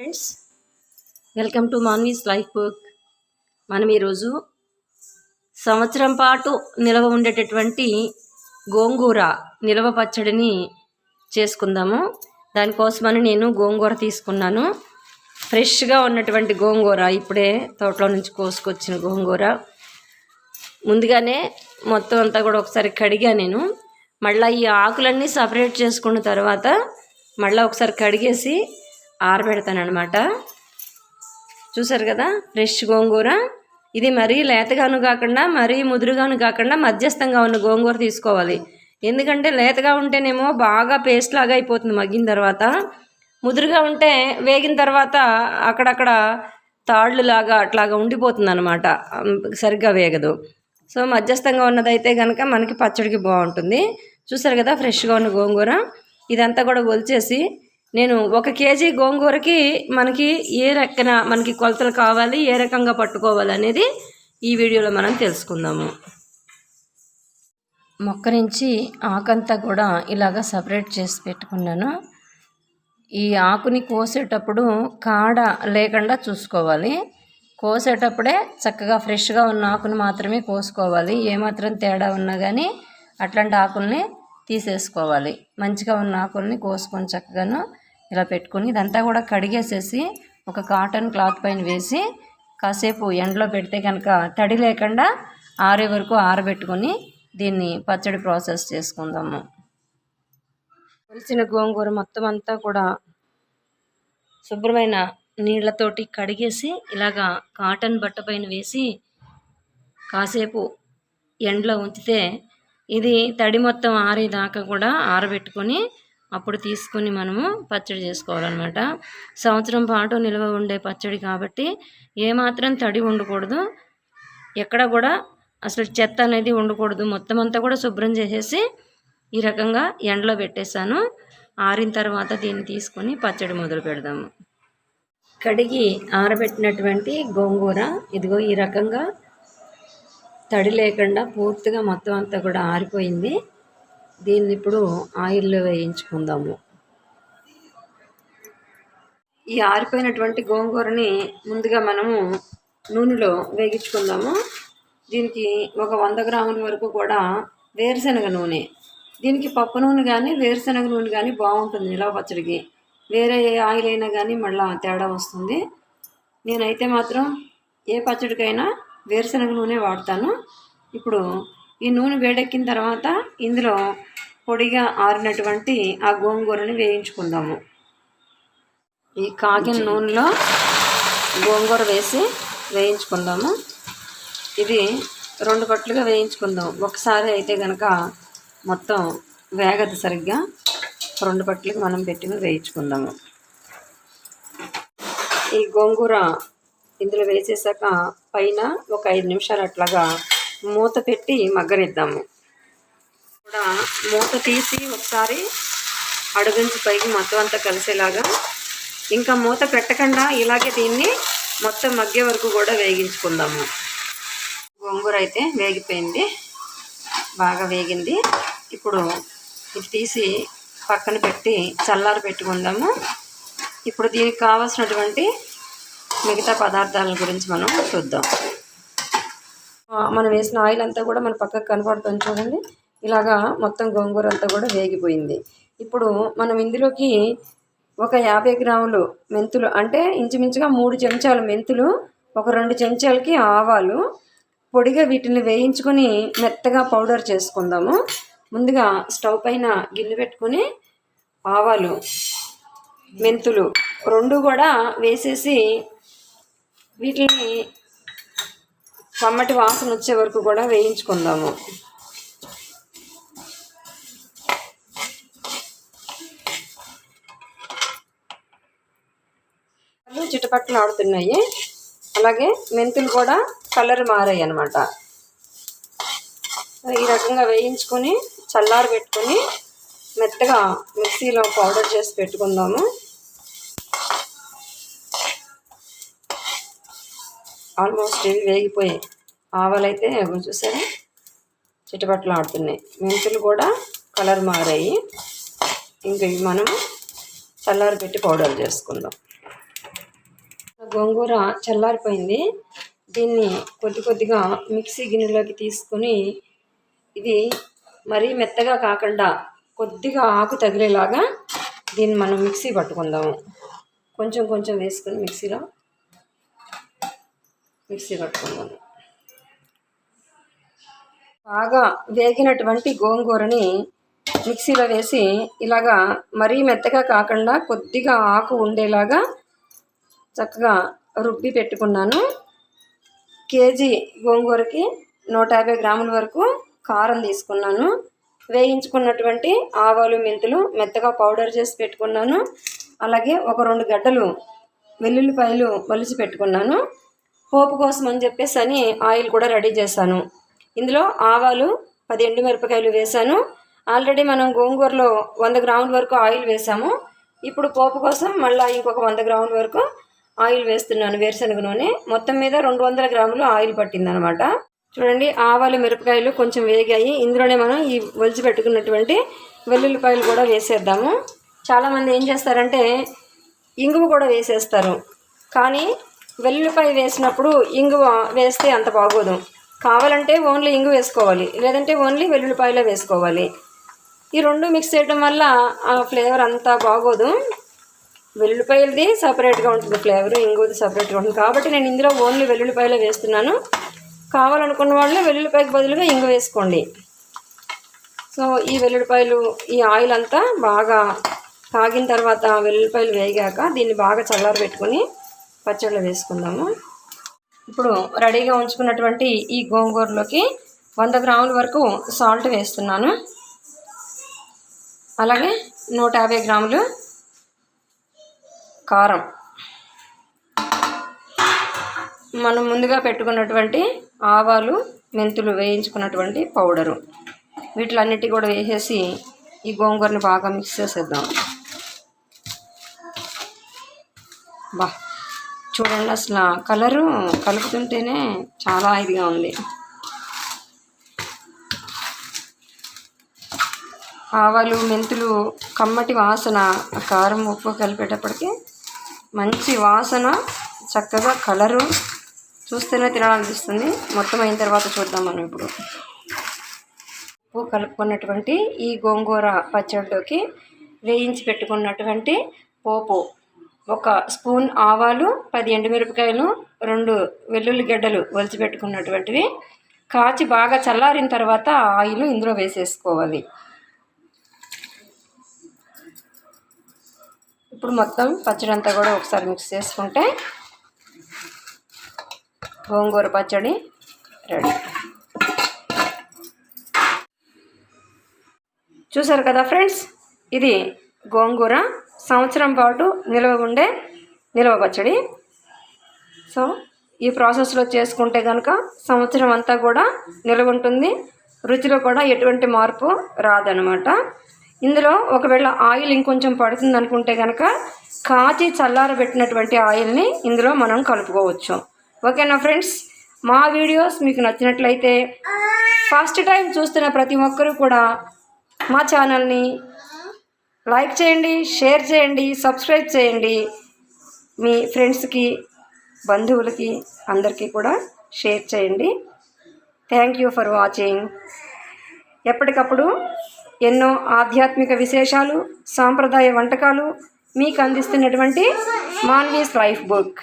Friends, welcome to Manvi's life book. మనం ఈరోజు సంవత్సరం పాటు నిల్వ ఉండేటటువంటి గోంగూర నిల్వ పచ్చడిని చేసుకుందాము. దానికోసమని నేను గోంగూర తీసుకున్నాను. ఫ్రెష్గా ఉన్నటువంటి గోంగూర, ఇప్పుడే తోటలో నుంచి కోసుకొచ్చిన గోంగూర. ముందుగానే మొత్తం అంతా కూడా ఒకసారి కడిగా నేను. మళ్ళీ ఈ ఆకులన్నీ సపరేట్ చేసుకున్న తర్వాత మళ్ళీ ఒకసారి కడిగేసి ఆరబెడతానమాట. చూసారు కదా, ఫ్రెష్ గోంగూర. ఇది మరీ లేతగాను కాకుండా మరీ ముదురుగాను కాకుండా మధ్యస్థంగా ఉన్న గోంగూర తీసుకోవాలి. ఎందుకంటే లేతగా ఉంటేనేమో బాగా పేస్ట్ లాగా అయిపోతుంది మగ్గిన తర్వాత. ముదురుగా ఉంటే వేగిన తర్వాత అక్కడక్కడ తాళ్ళు లాగా అట్లాగా ఉండిపోతుంది అనమాట, సరిగ్గా వేగదు. సో మధ్యస్థంగా ఉన్నదైతే కనుక మనకి పచ్చడికి బాగుంటుంది. చూసారు కదా, ఫ్రెష్గా ఉన్న గోంగూర. ఇదంతా కూడా ఒలిచేసి నేను 1 కేజీ గోంగూరకి మనకి ఏ రకన మనకి కొలతలు కావాలి, ఏ రకంగా పట్టుకోవాలి అనేది ఈ వీడియోలో మనం తెలుసుకుందాము. మొక్క నుంచి ఆకంతా కూడా ఇలాగ సపరేట్ చేసి పెట్టుకున్నాను. ఈ ఆకుని కోసేటప్పుడు కాడ లేకుండా చూసుకోవాలి. కోసేటప్పుడే చక్కగా ఫ్రెష్గా ఉన్న ఆకుని మాత్రమే కోసుకోవాలి. ఏమాత్రం తేడా ఉన్నా కానీ అట్లాంటి ఆకుల్ని తీసేసుకోవాలి. మంచిగా ఉన్న ఆకుల్ని కోసుకొని చక్కగాను ఇలా పెట్టుకొని ఇదంతా కూడా కడిగేసేసి ఒక కాటన్ క్లాత్ పైన వేసి కాసేపు ఎండలో పెడితే కనుక తడి లేకుండా ఆరే వరకు ఆరబెట్టుకొని దీన్ని పచ్చడి ప్రాసెస్ చేసుకుందాము. కొలిచిన గోంగూర మొత్తం అంతా కూడా శుభ్రమైన నీళ్లతోటి కడిగేసి ఇలాగా కాటన్ బట్ట పైన వేసి కాసేపు ఎండలో ఉంచితే ఇది తడి మొత్తం ఆరేదాకా కూడా ఆరబెట్టుకొని అప్పుడు తీసుకొని మనము పచ్చడి చేసుకోవాలన్నమాట. సంవత్సరం పాటు నిల్వ ఉండే పచ్చడి కాబట్టి ఏమాత్రం తడి ఉండకూడదు, ఎక్కడ కూడా అసలు చెత్త అనేది ఉండకూడదు. మొత్తం అంతా కూడా శుభ్రం చేసేసి ఈ రకంగా ఎండలో పెట్టేశాను. ఆరిన తర్వాత దీన్ని తీసుకొని పచ్చడి మొదలు పెడదాము. కడిగి ఆరబెట్టినటువంటి గోంగూర ఇదిగో ఈ రకంగా తడి లేకుండా పూర్తిగా మొత్తం అంతా కూడా ఆరిపోయింది. దీన్ని ఇప్పుడు ఆయిల్లో వేయించుకుందాము. ఈ ఆరిపోయినటువంటి గోంగూరని ముందుగా మనము నూనెలో వేగించుకుందాము. దీనికి ఒక 100 గ్రాముల వరకు కూడా వేరుశనగ నూనె. దీనికి పప్పు నూనె కానీ వేరుశనగ నూనె కానీ బాగుంటుంది నిలవ పచ్చడికి. వేరే ఏ ఆయిల్ అయినా కానీ మళ్ళీ తేడా వస్తుంది. నేనైతే మాత్రం ఏ పచ్చడికైనా వేరుశనగ నూనె వాడతాను. ఇప్పుడు ఈ నూనె వేడెక్కిన తర్వాత ఇందులో పొడిగా ఆరినటువంటి ఆ గోంగూరని వేయించుకుందాము. ఈ కాగిన నూనెలో గోంగూర వేసి వేయించుకుందాము. ఇది 2 పట్లుగా వేయించుకుందాం. ఒకసారి అయితే కనుక మొత్తం వేగదు సరిగ్గా. 2 పట్లకి మనం పెట్టి వేయించుకుందాము. ఈ గోంగూర ఇందులో వేసేసాక పైన ఒక 5 నిమిషాలు అట్లాగా మూత పెట్టి మగ్గనిద్దాము. కూడా మూత తీసి ఒకసారి అడుగుంచి పైకి మొత్తం అంతా కలిసేలాగా, ఇంకా మూత పెట్టకుండా ఇలాగే దీన్ని మొత్తం మగ్గే వరకు కూడా వేగించుకుందాము. గోంగూర అయితే వేగిపోయింది, బాగా వేగింది. ఇప్పుడు ఇది తీసి పక్కన పెట్టి చల్లారి పెట్టుకుందాము. ఇప్పుడు దీనికి కావాల్సినటువంటి మిగతా పదార్థాల గురించి మనం చూద్దాం. మనం వేసిన ఆయిల్ అంతా కూడా మన పక్కకు కనపడుతుంది చూడండి. ఇలాగా మొత్తం గోంగూర అంతా కూడా వేగిపోయింది. ఇప్పుడు మనం ఇందులోకి ఒక 50 గ్రాములు మెంతులు, అంటే ఇంచుమించుగా 3 చెంచాలు మెంతులు, ఒక 2 చెంచాలకి ఆవాలు పొడిగా వీటిని వేయించుకొని మెత్తగా పౌడర్ చేసుకుందాము. ముందుగా స్టవ్ పైన గిన్నె పెట్టుకొని ఆవాలు మెంతులు 2 కూడా వేసేసి వీటిని కమ్మటి వాసన వచ్చే వరకు కూడా వేయించుకుందాము. చిటపట్లు ఆడుతున్నాయి. అలాగే మెంతులు కూడా కలర్ మారాయి అన్నమాట. ఈ రకంగా వేయించుకొని చల్లారి పెట్టుకొని మెత్తగా మిక్సీలో పౌడర్ చేసి పెట్టుకుందాము. ఆల్మోస్ట్ ఇవి వేగిపోయాయి. ఆవాలైతే చూసారా చిటపట్లు ఆడుతున్నాయి, మెంతులు కూడా కలర్ మారాయి. ఇంకా ఇవి మనము చల్లారి పెట్టి పౌడర్ చేసుకుందాం. గోంగూర చల్లారిపోయింది. దీన్ని కొద్దిగా మిక్సీ గిన్నెలోకి తీసుకొని ఇది మరీ మెత్తగా కాకుండా కొద్దిగా ఆకు తగిలేలాగా దీన్ని మనం మిక్సీ పట్టుకుందాము. కొంచెం వేసుకొని మిక్సీ పట్టుకుందాము. బాగా వేగినటువంటి గోంగూరని మిక్సీలో వేసి ఇలాగా మరీ మెత్తగా కాకుండా కొద్దిగా ఆకు ఉండేలాగా చక్కగా రుబ్బి పెట్టుకున్నాను. కేజీ గోంగూరకి 150 గ్రాముల వరకు కారం తీసుకున్నాను. వేయించుకున్నటువంటి ఆవాలు మెంతులు మెత్తగా పౌడర్ చేసి పెట్టుకున్నాను. అలాగే ఒక 2 గడ్డలు వెల్లుల్లిపాయలు ఒలిచి పెట్టుకున్నాను. పోపు కోసం అని చెప్పేసి ఆయిల్ కూడా రెడీ చేశాను. ఇందులో ఆవాలు 10 ఎండుమిరపకాయలు వేశాను. ఆల్రెడీ మనం గోంగూరలో 100 గ్రాముల వరకు ఆయిల్ వేసాము. ఇప్పుడు పోపు కోసం మళ్ళీ ఇంకొక 100 గ్రాముల వరకు ఆయిల్ వేస్తున్నాను. వేరుశనగ నూనె మొత్తం మీద 200 గ్రాములు ఆయిల్ పట్టిందనమాట. చూడండి, ఆవాలు మిరపకాయలు కొంచెం వేగాయి. ఇందులోనే మనం ఈ ఒలిచి పెట్టుకున్నటువంటి వెల్లుల్లిపాయలు కూడా వేసేద్దాము. చాలామంది ఏం చేస్తారంటే ఇంగువ కూడా వేసేస్తారు. కానీ వెల్లుల్లిపాయ వేసినప్పుడు ఇంగువ వేస్తే అంత బాగోదు. కావాలంటే ఓన్లీ ఇంగువ వేసుకోవాలి, లేదంటే ఓన్లీ వెల్లుల్లిపాయలో వేసుకోవాలి. ఈ రెండు మిక్స్ చేయడం వల్ల ఆ ఫ్లేవర్ అంతా బాగోదు. వెల్లుల్లిపాయలది సపరేట్గా ఉంటుంది ఫ్లేవర్, ఇంగువది సపరేట్గా ఉంటుంది. కాబట్టి నేను ఇందులో ఓన్లీ వెల్లుల్లిపాయలో వేస్తున్నాను. కావాలనుకున్న వాళ్ళు వెల్లుల్లిపాయకి బదులుగా ఇంగు వేసుకోండి. సో ఈ వెల్లుల్లిపాయలు ఈ ఆయిల్ అంతా బాగా కాగిన తర్వాత వెల్లుల్లిపాయలు వేగాక దీన్ని బాగా చల్లారబెట్టుకొని పచ్చడిలో వేసుకుందాము. ఇప్పుడు రెడీగా ఉంచుకున్నటువంటి ఈ గోంగూరలోకి 100 గ్రాముల వరకు సాల్ట్ వేస్తున్నాను. అలాగే 150 గ్రాములు కారం, మనం ముందుగా పెట్టుకున్నటువంటి ఆవాలు మెంతులు వేయించుకున్నటువంటి పౌడరు, వీటిలన్నిటి కూడా వేసేసి ఈ గోంగూరని బాగా మిక్స్ చేసేద్దాం. చూడండి, అసలు కలరు కలుపుతుంటేనే చాలా ఇదిగా ఉంది. ఆవాలు మెంతులు కమ్మటి వాసన, కారం ఉప్పు కలిపేటప్పటికి మంచి వాసన, చక్కగా కలరు, చూస్తేనే తినాలనిపిస్తుంది. మొత్తం అయిన తర్వాత చూద్దాం మనం. ఇప్పుడు ఉప్పు కలుపుకున్నటువంటి ఈ గోంగూర పచ్చడిలోకి వేయించి పెట్టుకున్నటువంటి పోపు, 1 స్పూన్ ఆవాలు, 10 ఎండుమిరపకాయలు, 2 వెల్లుల్లి గడ్డలు ఒలిచి పెట్టుకున్నటువంటివి కాచి బాగా చల్లారిన తర్వాత ఆయిల్ ఇందులో వేసేసుకోవాలి. ఇప్పుడు మొత్తం పచ్చడి అంతా కూడా ఒకసారి మిక్స్ చేసుకుంటే గోంగూర పచ్చడి రెడీ. చూసారు కదా ఫ్రెండ్స్, ఇది గోంగూర సంవత్సరం పాటు నిల్వ పచ్చడి. సో ఈ ప్రాసెస్లో చేసుకుంటే కనుక సంవత్సరం అంతా కూడా నిల్వ ఉంటుంది. రుచిలో కూడా ఎటువంటి మార్పు రాదనమాట. ఇందులో ఒకవేళ ఆయిల్ ఇంకొంచెం పడుతుంది అనుకుంటే కనుక కాచి చల్లారబెట్టినటువంటి ఆయిల్ని ఇందులో మనం కలుపుకోవచ్చు. ఓకేనా ఫ్రెండ్స్, మా వీడియోస్ మీకు నచ్చినట్లయితే ఫస్ట్ టైం చూస్తున్న ప్రతి ఒక్కరూ కూడా మా ఛానల్ని లైక్ చేయండి, షేర్ చేయండి, సబ్స్క్రైబ్ చేయండి. మీ ఫ్రెండ్స్కి, బంధువులకి అందరికీ కూడా షేర్ చేయండి. Thank you for watching. ఎప్పటికప్పుడు ఎన్నో ఆధ్యాత్మిక విశేషాలు, సాంప్రదాయ వంటకాలు మీకు అందిస్తున్నటువంటి మాన్వీస్ లైఫ్ బుక్.